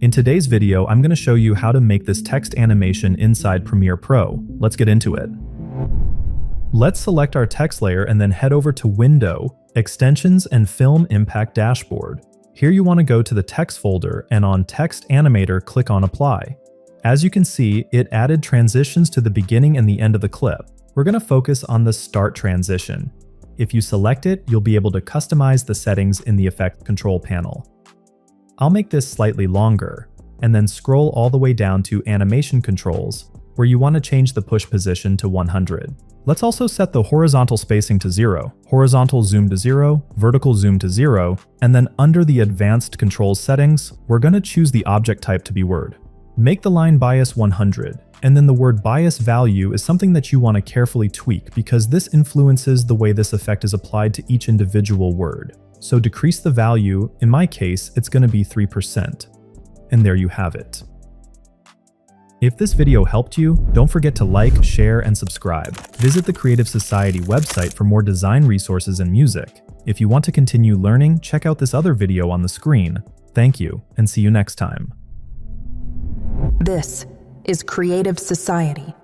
In today's video, I'm going to show you how to make this text animation inside Premiere Pro. Let's get into it. Let's select our text layer and then head over to Window, Extensions, and Film Impact Dashboard. Here you want to go to the text folder and on Text Animator, click on Apply. As you can see, it added transitions to the beginning and the end of the clip. We're going to focus on the Start transition. If you select it, you'll be able to customize the settings in the Effect Control panel. I'll make this slightly longer, and then scroll all the way down to Animation Controls, where you want to change the push position to 100. Let's also set the horizontal spacing to 0, horizontal zoom to 0, vertical zoom to 0, and then under the Advanced Controls settings, we're going to choose the object type to be word. Make the line bias 100, and then the word bias value is something that you want to carefully tweak because this influences the way this effect is applied to each individual word. So decrease the value, in my case, it's going to be 3%. And there you have it. If this video helped you, don't forget to like, share, and subscribe. Visit the Creative Society website for more design resources and music. If you want to continue learning, check out this other video on the screen. Thank you, and see you next time. This is Creative Society.